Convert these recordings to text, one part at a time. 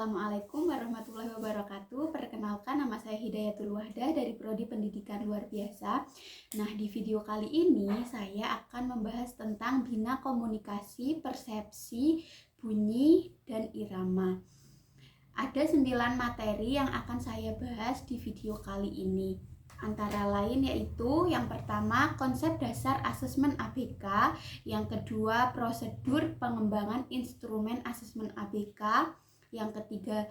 Assalamualaikum warahmatullahi wabarakatuh. Perkenalkan, nama saya Hidayatul Wahdah dari Prodi Pendidikan Luar Biasa. Nah, di video kali ini saya akan membahas tentang bina komunikasi, persepsi, bunyi, dan irama. Ada 9 materi yang akan saya bahas di video kali ini. Antara lain yaitu yang pertama konsep dasar asesmen ABK, yang kedua prosedur pengembangan instrumen asesmen ABK, yang ketiga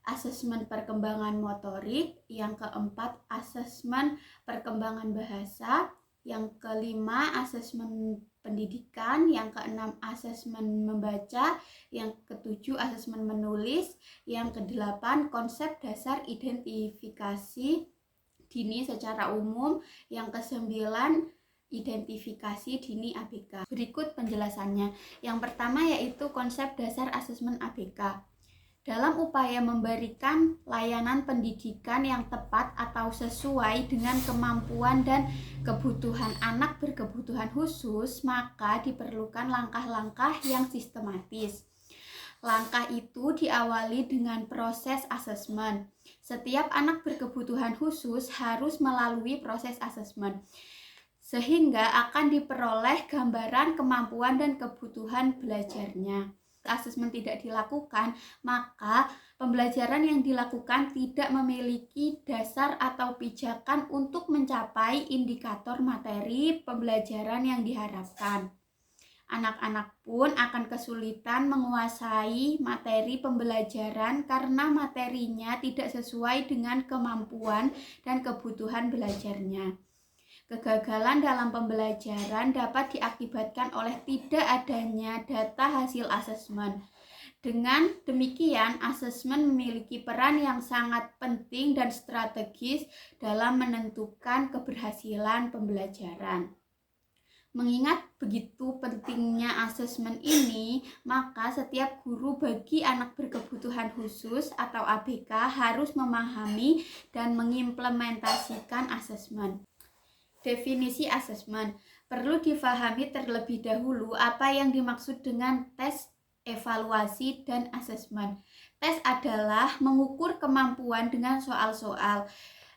asesmen perkembangan motorik, yang keempat asesmen perkembangan bahasa, yang kelima asesmen pendidikan, yang keenam asesmen membaca, yang ketujuh asesmen menulis, yang kedelapan konsep dasar identifikasi dini secara umum, yang kesembilan identifikasi dini ABK. Berikut penjelasannya. Yang pertama yaitu konsep dasar asesmen ABK. Dalam upaya memberikan layanan pendidikan yang tepat atau sesuai dengan kemampuan dan kebutuhan anak berkebutuhan khusus, maka diperlukan langkah-langkah yang sistematis. Langkah itu diawali dengan proses asesmen. Setiap anak berkebutuhan khusus harus melalui proses asesmen, sehingga akan diperoleh gambaran kemampuan dan kebutuhan belajarnya. Asesmen tidak dilakukan, maka pembelajaran yang dilakukan tidak memiliki dasar atau pijakan untuk mencapai indikator materi pembelajaran yang diharapkan. Anak-anak pun akan kesulitan menguasai materi pembelajaran karena materinya tidak sesuai dengan kemampuan dan kebutuhan belajarnya. Kegagalan dalam pembelajaran dapat diakibatkan oleh tidak adanya data hasil asesmen. Dengan demikian, asesmen memiliki peran yang sangat penting dan strategis dalam menentukan keberhasilan pembelajaran. Mengingat begitu pentingnya asesmen ini, maka setiap guru bagi anak berkebutuhan khusus atau ABK harus memahami dan mengimplementasikan asesmen. Definisi asesmen. Perlu difahami terlebih dahulu apa yang dimaksud dengan tes, evaluasi, dan asesmen. Tes adalah mengukur kemampuan dengan soal-soal.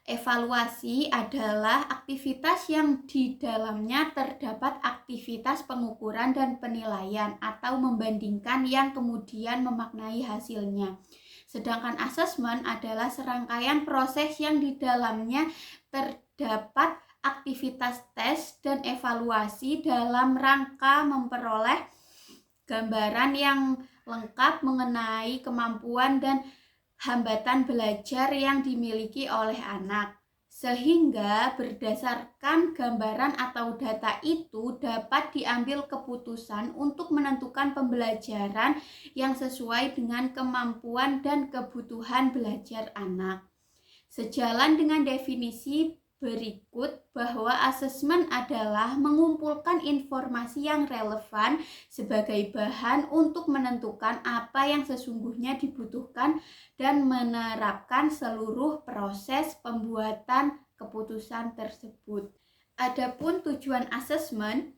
Evaluasi adalah aktivitas yang di dalamnya terdapat aktivitas pengukuran dan penilaian atau membandingkan yang kemudian memaknai hasilnya. Sedangkan asesmen adalah serangkaian proses yang di dalamnya terdapat aktivitas tes dan evaluasi dalam rangka memperoleh gambaran yang lengkap mengenai kemampuan dan hambatan belajar yang dimiliki oleh anak, sehingga berdasarkan gambaran atau data itu dapat diambil keputusan untuk menentukan pembelajaran yang sesuai dengan kemampuan dan kebutuhan belajar anak. Sejalan dengan definisi berikut bahwa asesmen adalah mengumpulkan informasi yang relevan sebagai bahan untuk menentukan apa yang sesungguhnya dibutuhkan dan menerapkan seluruh proses pembuatan keputusan tersebut. Adapun tujuan asesmen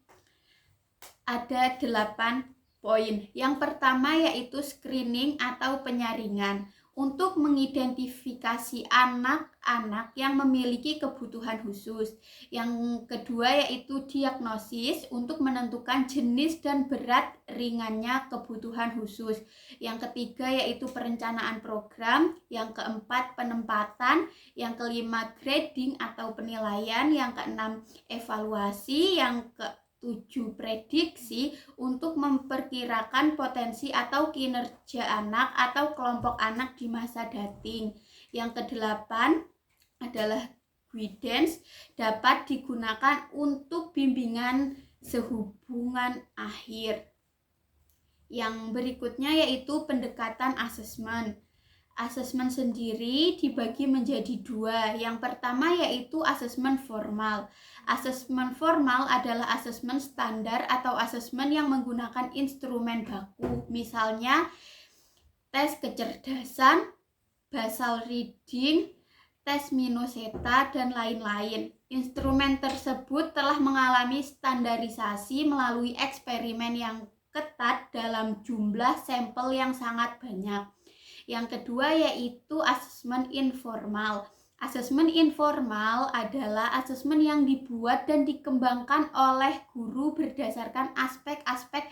ada 8 poin. Yang pertama yaitu screening atau penyaringan untuk mengidentifikasi anak-anak yang memiliki kebutuhan khusus. Yang kedua yaitu diagnosis untuk menentukan jenis dan berat ringannya kebutuhan khusus. Yang ketiga yaitu perencanaan program. Yang keempat penempatan. Yang kelima grading atau penilaian. Yang keenam evaluasi. Yang ke-7 prediksi untuk memperkirakan potensi atau kinerja anak atau kelompok anak di masa dating. Yang ke-8 adalah guidance, dapat digunakan untuk bimbingan sehubungan akhir. Yang berikutnya yaitu pendekatan asesmen. Asesmen sendiri dibagi menjadi 2. Yang pertama yaitu asesmen formal. Asesmen formal adalah asesmen standar atau asesmen yang menggunakan instrumen baku. Misalnya tes kecerdasan, basal reading, tes Minnesota, dan lain-lain. Instrumen tersebut telah mengalami standarisasi melalui eksperimen yang ketat dalam jumlah sampel yang sangat banyak. Yang kedua yaitu asesmen informal. Asesmen informal adalah asesmen yang dibuat dan dikembangkan oleh guru berdasarkan aspek-aspek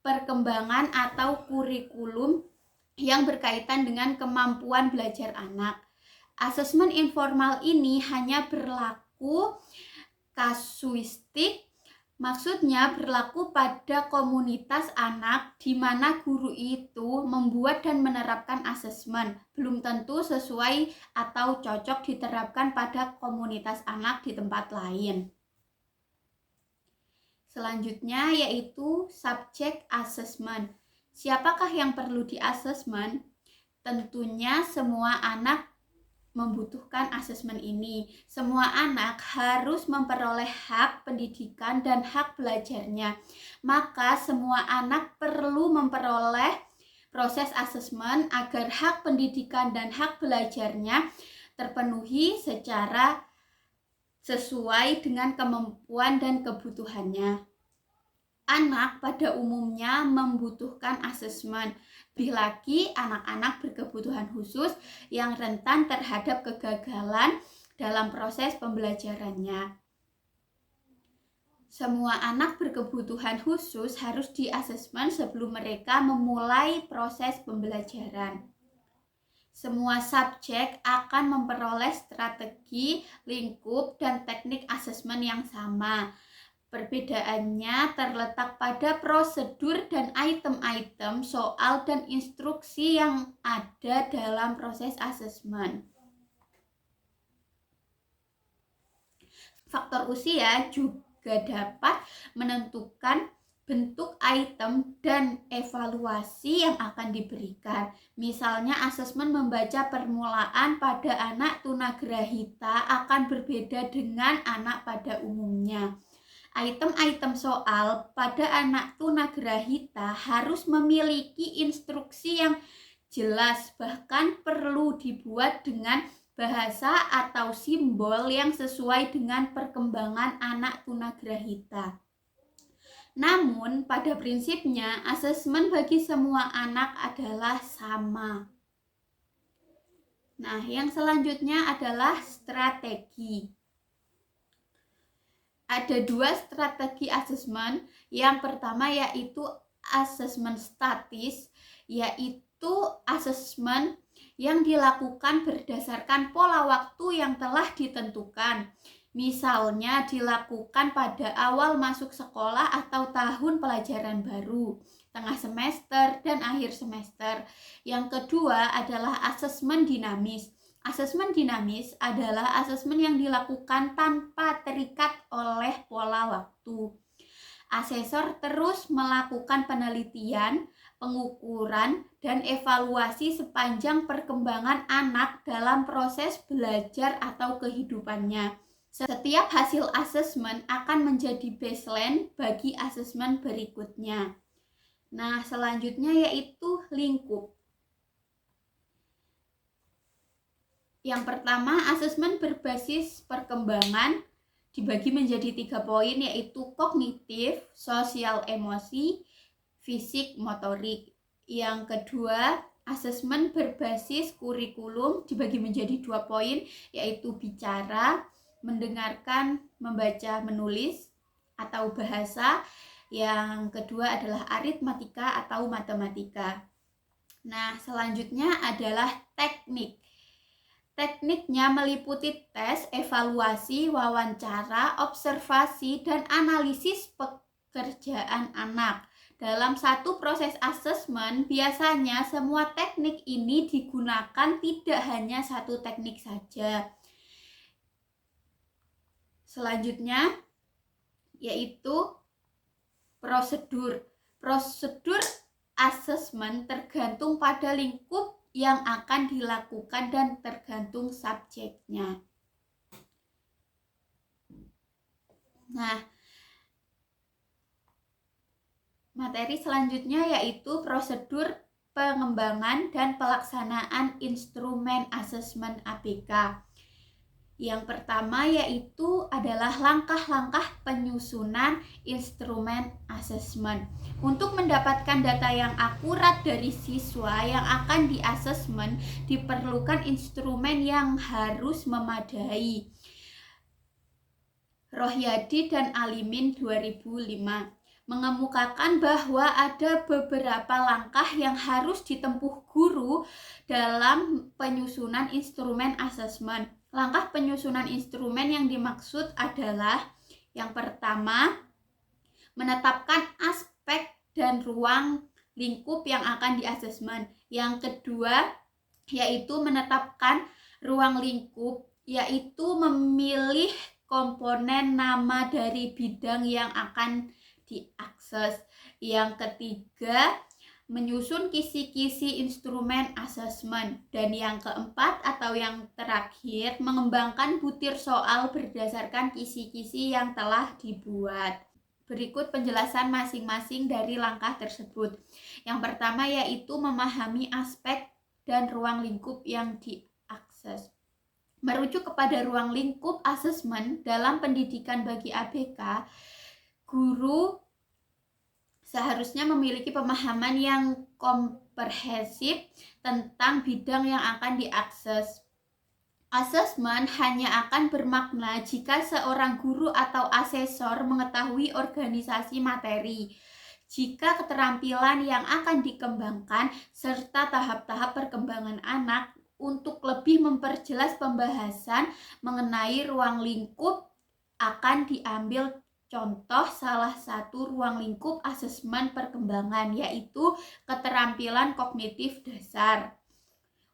perkembangan atau kurikulum yang berkaitan dengan kemampuan belajar anak. Asesmen informal ini hanya berlaku kasuistik, maksudnya berlaku pada komunitas anak di mana guru itu membuat dan menerapkan asesmen. Belum tentu sesuai atau cocok diterapkan pada komunitas anak di tempat lain. Selanjutnya yaitu subject assessment. Siapakah yang perlu di-asesmen? Tentunya semua anak membutuhkan asesmen ini. Semua anak harus memperoleh hak pendidikan dan hak belajarnya. Maka semua anak perlu memperoleh proses asesmen agar hak pendidikan dan hak belajarnya terpenuhi secara sesuai dengan kemampuan dan kebutuhannya. Anak pada umumnya membutuhkan asesmen, lebih lagi anak-anak berkebutuhan khusus yang rentan terhadap kegagalan dalam proses pembelajarannya. Semua anak berkebutuhan khusus harus diasesmen sebelum mereka memulai proses pembelajaran. Semua subjek akan memperoleh strategi, lingkup, dan teknik asesmen yang sama. Perbedaannya terletak pada prosedur dan item-item soal dan instruksi yang ada dalam proses asesmen. Faktor usia juga dapat menentukan bentuk item dan evaluasi yang akan diberikan. Misalnya asesmen membaca permulaan pada anak tunagrahita akan berbeda dengan anak pada umumnya. Item-item soal pada anak tunagrahita harus memiliki instruksi yang jelas, bahkan perlu dibuat dengan bahasa atau simbol yang sesuai dengan perkembangan anak tunagrahita. Namun, pada prinsipnya, asesmen bagi semua anak adalah sama. Nah, yang selanjutnya adalah strategi. Ada dua strategi asesmen. Yang pertama yaitu asesmen statis, yaitu asesmen yang dilakukan berdasarkan pola waktu yang telah ditentukan. Misalnya dilakukan pada awal masuk sekolah atau tahun pelajaran baru, tengah semester, dan akhir semester. Yang kedua adalah asesmen dinamis. Asesmen dinamis adalah asesmen yang dilakukan tanpa terikat oleh pola waktu. Asesor terus melakukan penelitian, pengukuran, dan evaluasi sepanjang perkembangan anak dalam proses belajar atau kehidupannya. Setiap hasil asesmen akan menjadi baseline bagi asesmen berikutnya. Nah, selanjutnya yaitu lingkup. Yang pertama, asesmen berbasis perkembangan dibagi menjadi 3 poin, yaitu kognitif, sosial emosi, fisik motorik. Yang kedua, asesmen berbasis kurikulum dibagi menjadi 2 poin, yaitu bicara, mendengarkan, membaca, menulis atau bahasa. Yang kedua adalah aritmatika atau matematika. Nah, selanjutnya adalah teknik. Tekniknya meliputi tes, evaluasi, wawancara, observasi, dan analisis pekerjaan anak. Dalam satu proses asesmen, biasanya semua teknik ini digunakan, tidak hanya satu teknik saja. Selanjutnya yaitu prosedur. Prosedur asesmen tergantung pada lingkup yang akan dilakukan dan tergantung subjeknya. Nah, materi selanjutnya yaitu prosedur pengembangan dan pelaksanaan instrumen asesmen ABK. Yang pertama yaitu adalah langkah-langkah penyusunan instrumen asesmen. Untuk mendapatkan data yang akurat dari siswa yang akan di-asesmen, diperlukan instrumen yang harus memadai. Rohyadi dan Alimin 2005 mengemukakan bahwa ada beberapa langkah yang harus ditempuh guru dalam penyusunan instrumen asesmen. Langkah penyusunan instrumen yang dimaksud adalah yang pertama, menetapkan aspek dan ruang lingkup yang akan diasesmen. Yang kedua, yaitu menetapkan ruang lingkup, yaitu memilih komponen nama dari bidang yang akan diakses. Yang ketiga, menyusun kisi-kisi instrumen asesmen. Dan yang keempat atau yang terakhir, mengembangkan butir soal berdasarkan kisi-kisi yang telah dibuat. Berikut penjelasan masing-masing dari langkah tersebut. Yang pertama yaitu memahami aspek dan ruang lingkup yang diakses. Merujuk kepada ruang lingkup asesmen dalam pendidikan bagi ABK, guru seharusnya memiliki pemahaman yang komprehensif tentang bidang yang akan diakses. Asesmen hanya akan bermakna jika seorang guru atau asesor mengetahui organisasi materi, jika keterampilan yang akan dikembangkan, serta tahap-tahap perkembangan anak untuk lebih memperjelas pembahasan mengenai ruang lingkup akan diambil contoh salah satu ruang lingkup asesmen perkembangan, yaitu keterampilan kognitif dasar.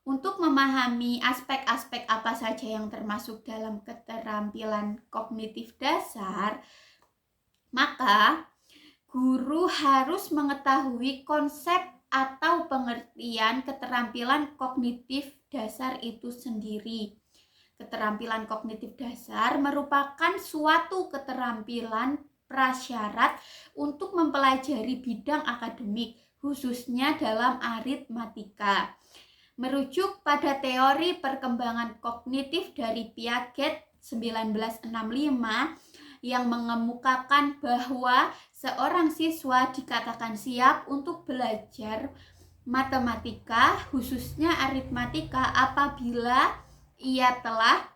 Untuk memahami aspek-aspek apa saja yang termasuk dalam keterampilan kognitif dasar, maka guru harus mengetahui konsep atau pengertian keterampilan kognitif dasar itu sendiri. Keterampilan kognitif dasar merupakan suatu keterampilan prasyarat untuk mempelajari bidang akademik, khususnya dalam aritmatika. Merujuk pada teori perkembangan kognitif dari Piaget 1965 yang mengemukakan bahwa seorang siswa dikatakan siap untuk belajar matematika, khususnya aritmatika, apabila ia telah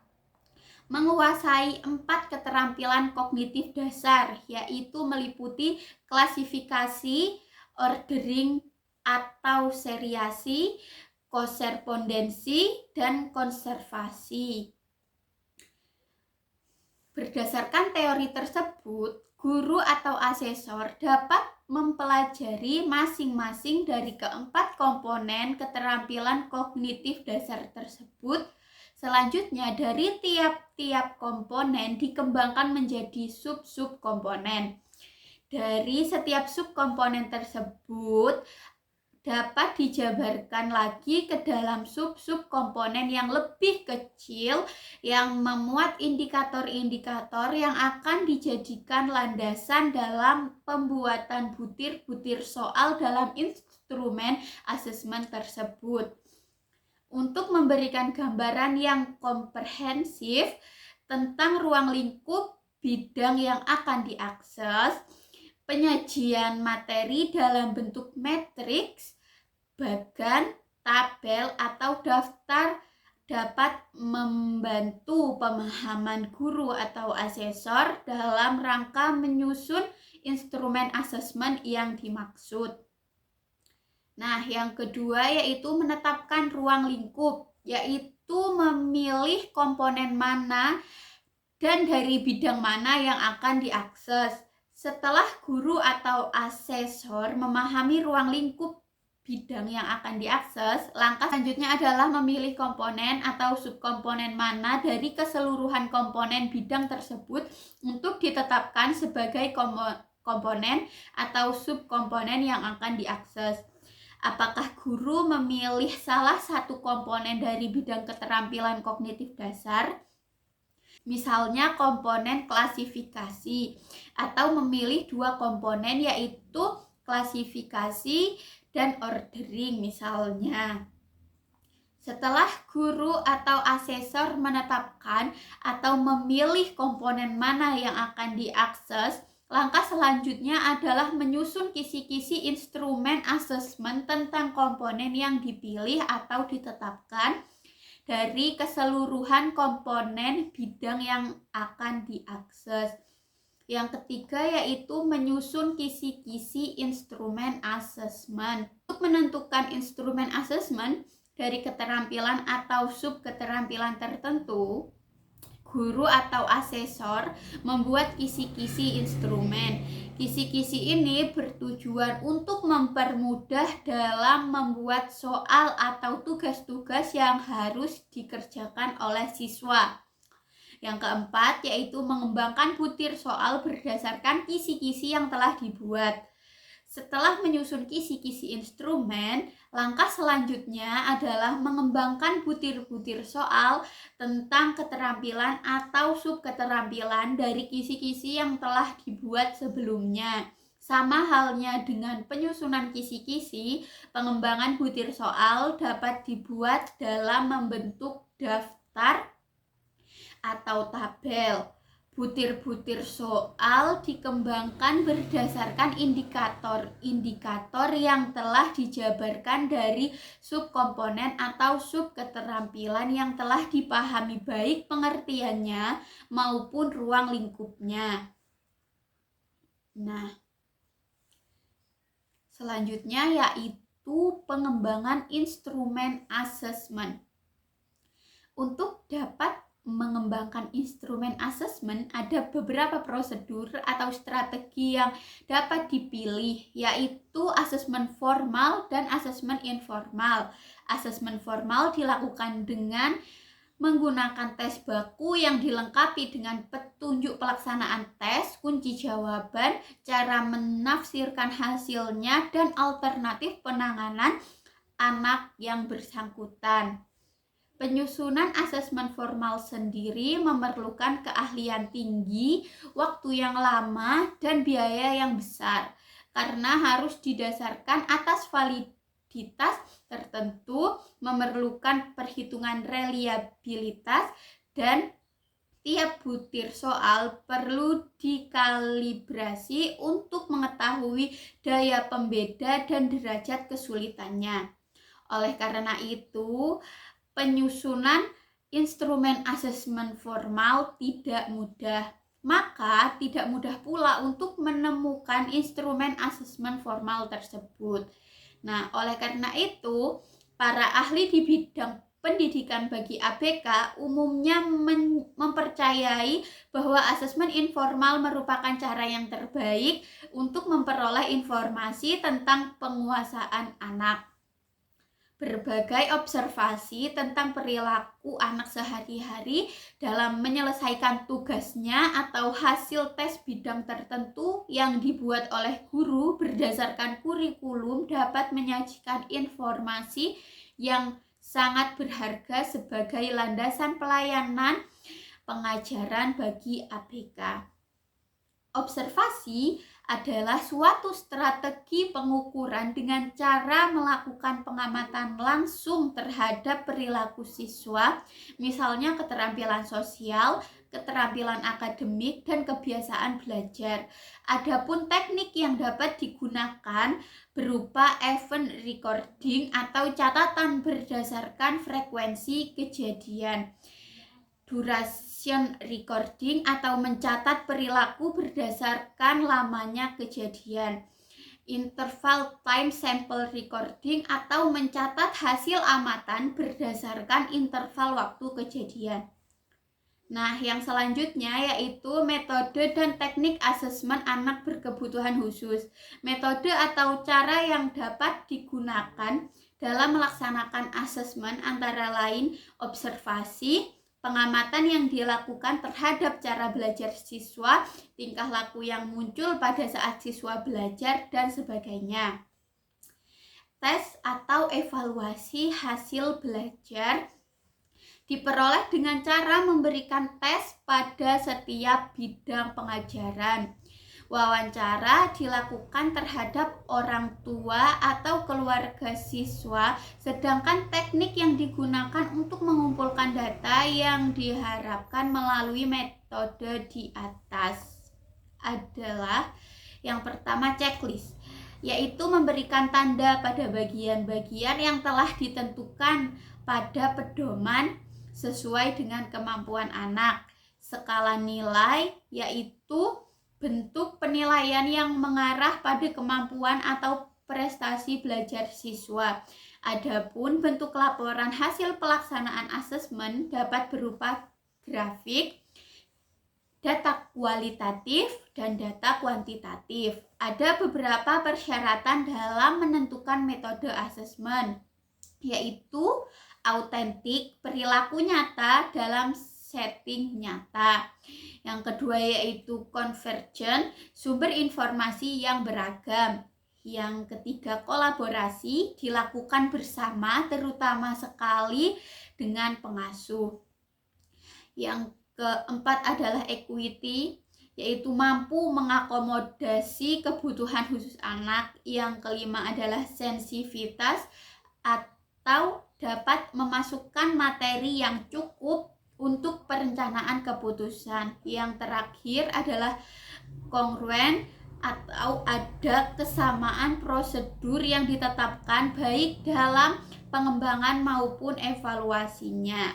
menguasai 4 keterampilan kognitif dasar, yaitu meliputi klasifikasi, ordering atau seriasi, korespondensi, dan konservasi. Berdasarkan teori tersebut, guru atau asesor dapat mempelajari masing-masing dari keempat komponen keterampilan kognitif dasar tersebut. Selanjutnya, dari tiap-tiap komponen dikembangkan menjadi sub-sub komponen. Dari setiap subkomponen tersebut dapat dijabarkan lagi ke dalam sub-sub komponen yang lebih kecil yang memuat indikator-indikator yang akan dijadikan landasan dalam pembuatan butir-butir soal dalam instrumen asesmen tersebut. Untuk memberikan gambaran yang komprehensif tentang ruang lingkup bidang yang akan diakses, penyajian materi dalam bentuk matriks, bagan, tabel, atau daftar dapat membantu pemahaman guru atau asesor dalam rangka menyusun instrumen asesmen yang dimaksud. Nah, yang kedua yaitu menetapkan ruang lingkup, yaitu memilih komponen mana dan dari bidang mana yang akan diakses. Setelah guru atau asesor memahami ruang lingkup bidang yang akan diakses, langkah selanjutnya adalah memilih komponen atau subkomponen mana dari keseluruhan komponen bidang tersebut untuk ditetapkan sebagai komponen atau subkomponen yang akan diakses. Apakah guru memilih salah satu komponen dari bidang keterampilan kognitif dasar? Misalnya komponen klasifikasi, atau memilih 2 komponen yaitu klasifikasi dan ordering misalnya. Setelah guru atau asesor menetapkan atau memilih komponen mana yang akan diakses, langkah selanjutnya adalah menyusun kisi-kisi instrumen asesmen tentang komponen yang dipilih atau ditetapkan dari keseluruhan komponen bidang yang akan diakses. Yang ketiga yaitu menyusun kisi-kisi instrumen asesmen. Untuk menentukan instrumen asesmen dari keterampilan atau sub keterampilan tertentu, guru atau asesor membuat kisi-kisi instrumen. Kisi-kisi ini bertujuan untuk mempermudah dalam membuat soal atau tugas-tugas yang harus dikerjakan oleh siswa. Yang keempat yaitu mengembangkan butir soal berdasarkan kisi-kisi yang telah dibuat. Setelah menyusun kisi-kisi instrumen, langkah selanjutnya adalah mengembangkan butir-butir soal tentang keterampilan atau subketerampilan dari kisi-kisi yang telah dibuat sebelumnya. Sama halnya dengan penyusunan kisi-kisi, pengembangan butir soal dapat dibuat dalam membentuk daftar atau tabel. Butir-butir soal dikembangkan berdasarkan indikator-indikator yang telah dijabarkan dari subkomponen atau subketerampilan yang telah dipahami baik pengertiannya maupun ruang lingkupnya. Nah, selanjutnya yaitu pengembangan instrumen asesmen. Untuk dapat mengembangkan instrumen asesmen, ada beberapa prosedur atau strategi yang dapat dipilih, yaitu asesmen formal dan asesmen informal. Asesmen formal dilakukan dengan menggunakan tes baku yang dilengkapi dengan petunjuk pelaksanaan tes, kunci jawaban, cara menafsirkan hasilnya, dan alternatif penanganan anak yang bersangkutan. Penyusunan asesmen formal sendiri memerlukan keahlian tinggi, waktu yang lama, dan biaya yang besar karena harus didasarkan atas validitas tertentu, memerlukan perhitungan reliabilitas, dan tiap butir soal perlu dikalibrasi untuk mengetahui daya pembeda dan derajat kesulitannya. Oleh karena itu, penyusunan instrumen asesmen formal tidak mudah. Maka tidak mudah pula untuk menemukan instrumen asesmen formal tersebut. Nah, oleh karena itu, para ahli di bidang pendidikan bagi ABK umumnya mempercayai bahwa asesmen informal merupakan cara yang terbaik untuk memperoleh informasi tentang penguasaan anak. Berbagai observasi tentang perilaku anak sehari-hari dalam menyelesaikan tugasnya atau hasil tes bidang tertentu yang dibuat oleh guru berdasarkan kurikulum dapat menyajikan informasi yang sangat berharga sebagai landasan pelayanan pengajaran bagi ABK. Observasi adalah suatu strategi pengukuran dengan cara melakukan pengamatan langsung terhadap perilaku siswa, misalnya keterampilan sosial, keterampilan akademik, dan kebiasaan belajar. Adapun teknik yang dapat digunakan berupa event recording atau catatan berdasarkan frekuensi kejadian, duration recording atau mencatat perilaku berdasarkan lamanya kejadian, interval time sample recording atau mencatat hasil amatan berdasarkan interval waktu kejadian. Nah, yang selanjutnya yaitu metode dan teknik asesmen anak berkebutuhan khusus. Metode atau cara yang dapat digunakan dalam melaksanakan asesmen antara lain observasi, pengamatan yang dilakukan terhadap cara belajar siswa, tingkah laku yang muncul pada saat siswa belajar, dan sebagainya. Tes atau evaluasi hasil belajar diperoleh dengan cara memberikan tes pada setiap bidang pengajaran. Wawancara dilakukan terhadap orang tua atau keluarga siswa, sedangkan teknik yang digunakan untuk mengumpulkan data yang diharapkan melalui metode di atas adalah yang pertama checklist, yaitu memberikan tanda pada bagian-bagian yang telah ditentukan pada pedoman sesuai dengan kemampuan anak. Skala nilai, yaitu bentuk penilaian yang mengarah pada kemampuan atau prestasi belajar siswa. Adapun bentuk laporan hasil pelaksanaan asesmen dapat berupa grafik, data kualitatif, dan data kuantitatif. Ada beberapa persyaratan dalam menentukan metode asesmen, yaitu autentik, perilaku nyata dalam setting nyata. Yang kedua yaitu convergent, sumber informasi yang beragam. Yang ketiga kolaborasi, dilakukan bersama terutama sekali dengan pengasuh. Yang keempat adalah equity, yaitu mampu mengakomodasi kebutuhan khusus anak. Yang kelima adalah sensitivitas, atau dapat memasukkan materi yang cukup untuk perencanaan keputusan. Yang terakhir adalah kongruent, atau ada kesamaan prosedur yang ditetapkan baik dalam pengembangan maupun evaluasinya.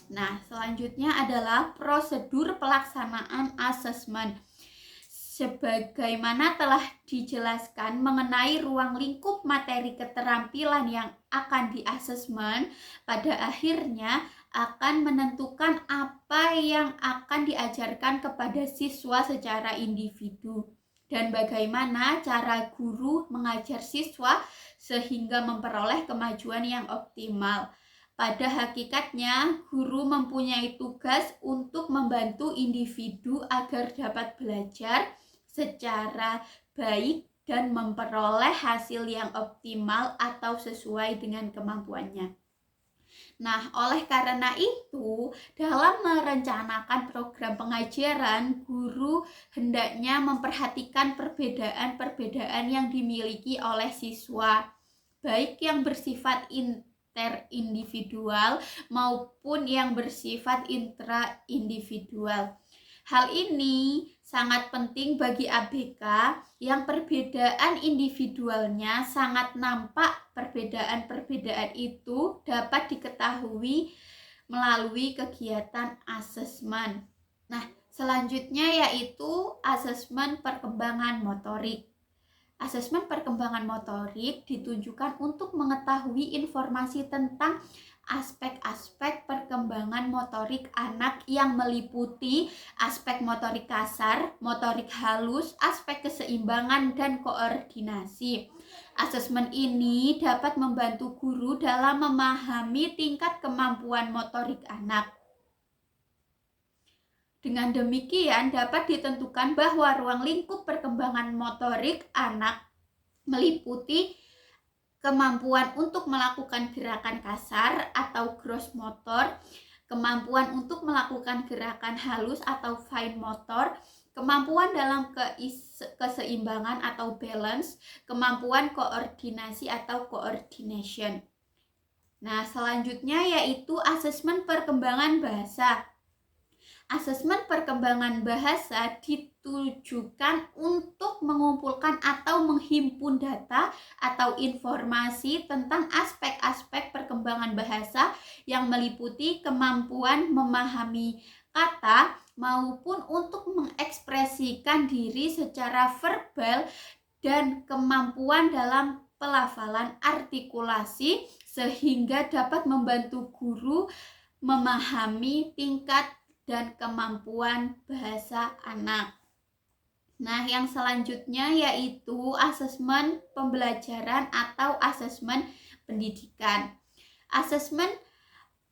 Nah, selanjutnya adalah prosedur pelaksanaan asesmen. Sebagaimana telah dijelaskan mengenai ruang lingkup materi keterampilan yang akan diasesmen, pada akhirnya akan menentukan apa yang akan diajarkan kepada siswa secara individu dan bagaimana cara guru mengajar siswa sehingga memperoleh kemajuan yang optimal. Pada hakikatnya, guru mempunyai tugas untuk membantu individu agar dapat belajar secara baik dan memperoleh hasil yang optimal atau sesuai dengan kemampuannya. Nah, oleh karena itu, dalam merencanakan program pengajaran, guru hendaknya memperhatikan perbedaan-perbedaan yang dimiliki oleh siswa, baik yang bersifat interindividual maupun yang bersifat intraindividual. Hal ini sangat penting bagi ABK yang perbedaan individualnya sangat nampak. Perbedaan-perbedaan itu dapat diketahui melalui kegiatan asesmen. Nah, selanjutnya yaitu asesmen perkembangan motorik. Asesmen perkembangan motorik ditujukan untuk mengetahui informasi tentang aspek-aspek perkembangan motorik anak yang meliputi aspek motorik kasar, motorik halus, aspek keseimbangan, dan koordinasi. Asesmen ini dapat membantu guru dalam memahami tingkat kemampuan motorik anak. Dengan demikian dapat ditentukan bahwa ruang lingkup perkembangan motorik anak meliputi kemampuan untuk melakukan gerakan kasar atau gross motor, kemampuan untuk melakukan gerakan halus atau fine motor, kemampuan dalam keseimbangan atau balance, kemampuan koordinasi atau coordination. Nah, selanjutnya yaitu asesmen perkembangan bahasa. Asesmen perkembangan bahasa ditujukan untuk mengumpulkan atau menghimpun data atau informasi tentang aspek-aspek perkembangan bahasa yang meliputi kemampuan memahami kata maupun untuk mengekspresikan diri secara verbal dan kemampuan dalam pelafalan artikulasi sehingga dapat membantu guru memahami tingkat dan kemampuan bahasa anak. Nah, yang selanjutnya yaitu asesmen pembelajaran atau asesmen pendidikan. Asesmen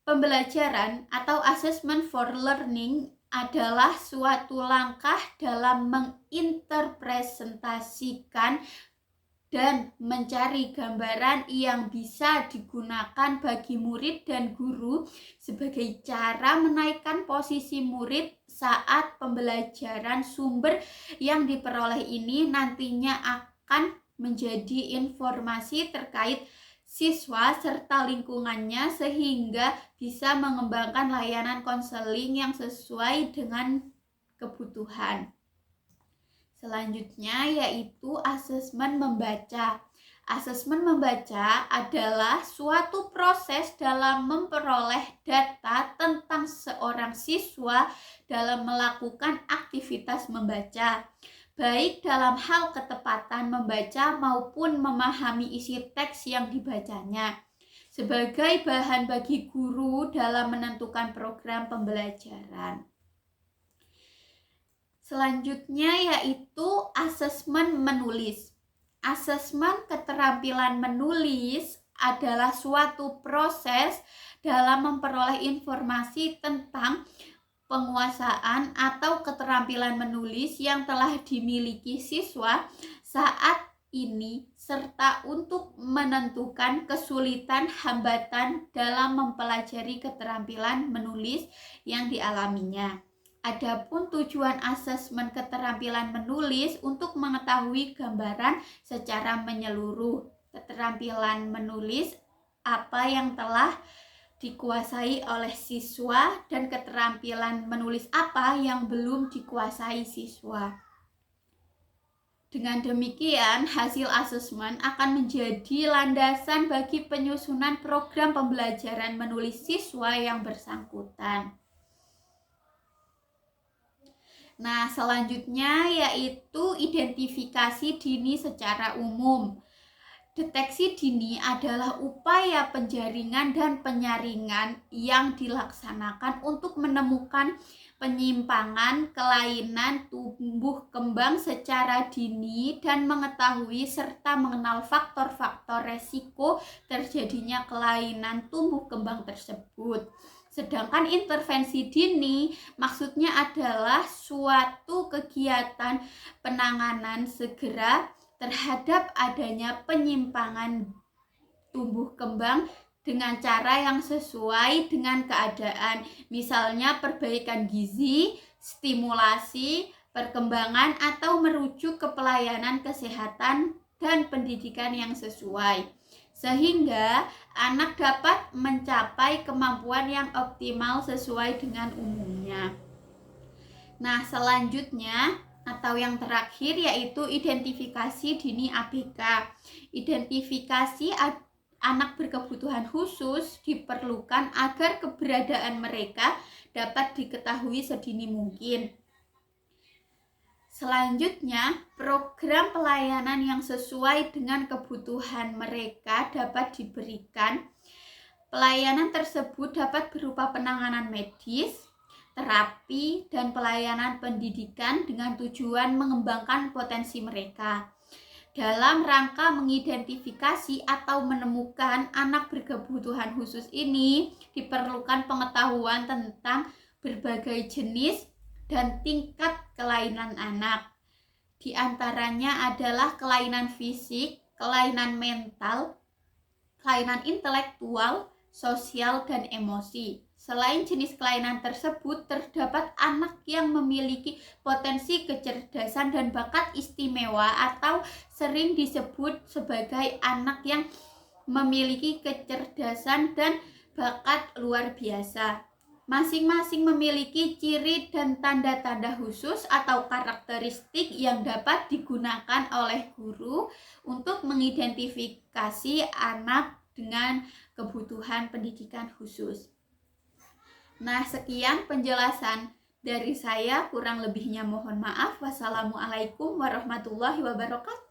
pembelajaran atau assessment for learning adalah suatu langkah dalam menginterpresentasikan dan mencari gambaran yang bisa digunakan bagi murid dan guru sebagai cara menaikkan posisi murid saat pembelajaran. Sumber yang diperoleh ini nantinya akan menjadi informasi terkait siswa serta lingkungannya sehingga bisa mengembangkan layanan konseling yang sesuai dengan kebutuhan. Selanjutnya yaitu asesmen membaca. Asesmen membaca adalah suatu proses dalam memperoleh data tentang seorang siswa dalam melakukan aktivitas membaca, baik dalam hal ketepatan membaca maupun memahami isi teks yang dibacanya, sebagai bahan bagi guru dalam menentukan program pembelajaran. Selanjutnya yaitu asesmen menulis. Asesmen keterampilan menulis adalah suatu proses dalam memperoleh informasi tentang penguasaan atau keterampilan menulis yang telah dimiliki siswa saat ini serta untuk menentukan kesulitan hambatan dalam mempelajari keterampilan menulis yang dialaminya. Adapun tujuan asesmen keterampilan menulis untuk mengetahui gambaran secara menyeluruh keterampilan menulis apa yang telah dikuasai oleh siswa dan keterampilan menulis apa yang belum dikuasai siswa. Dengan demikian, hasil asesmen akan menjadi landasan bagi penyusunan program pembelajaran menulis siswa yang bersangkutan. Nah, selanjutnya yaitu identifikasi dini secara umum. Deteksi dini adalah upaya penjaringan dan penyaringan yang dilaksanakan untuk menemukan penyimpangan kelainan tumbuh kembang secara dini dan mengetahui serta mengenal faktor-faktor resiko terjadinya kelainan tumbuh kembang tersebut. Sedangkan intervensi dini maksudnya adalah suatu kegiatan penanganan segera terhadap adanya penyimpangan tumbuh kembang dengan cara yang sesuai dengan keadaan. Misalnya perbaikan gizi, stimulasi, perkembangan atau merujuk ke pelayanan kesehatan dan pendidikan yang sesuai, sehingga anak dapat mencapai kemampuan yang optimal sesuai dengan umumnya. Nah, selanjutnya atau yang terakhir yaitu identifikasi dini ABK. Identifikasi anak berkebutuhan khusus diperlukan agar keberadaan mereka dapat diketahui sedini mungkin. Selanjutnya, program pelayanan yang sesuai dengan kebutuhan mereka dapat diberikan. Pelayanan tersebut dapat berupa penanganan medis, terapi, dan pelayanan pendidikan dengan tujuan mengembangkan potensi mereka. Dalam rangka mengidentifikasi atau menemukan anak berkebutuhan khusus ini, diperlukan pengetahuan tentang berbagai jenis dan tingkat kelainan anak. Di antaranya adalah kelainan fisik, kelainan mental, kelainan intelektual, sosial, dan emosi. Selain jenis kelainan tersebut, terdapat anak yang memiliki potensi kecerdasan dan bakat istimewa atau sering disebut sebagai anak yang memiliki kecerdasan dan bakat luar biasa. Masing-masing memiliki ciri dan tanda-tanda khusus atau karakteristik yang dapat digunakan oleh guru untuk mengidentifikasi anak dengan kebutuhan pendidikan khusus. Nah, sekian penjelasan dari saya, kurang lebihnya mohon maaf. Wassalamualaikum warahmatullahi wabarakatuh.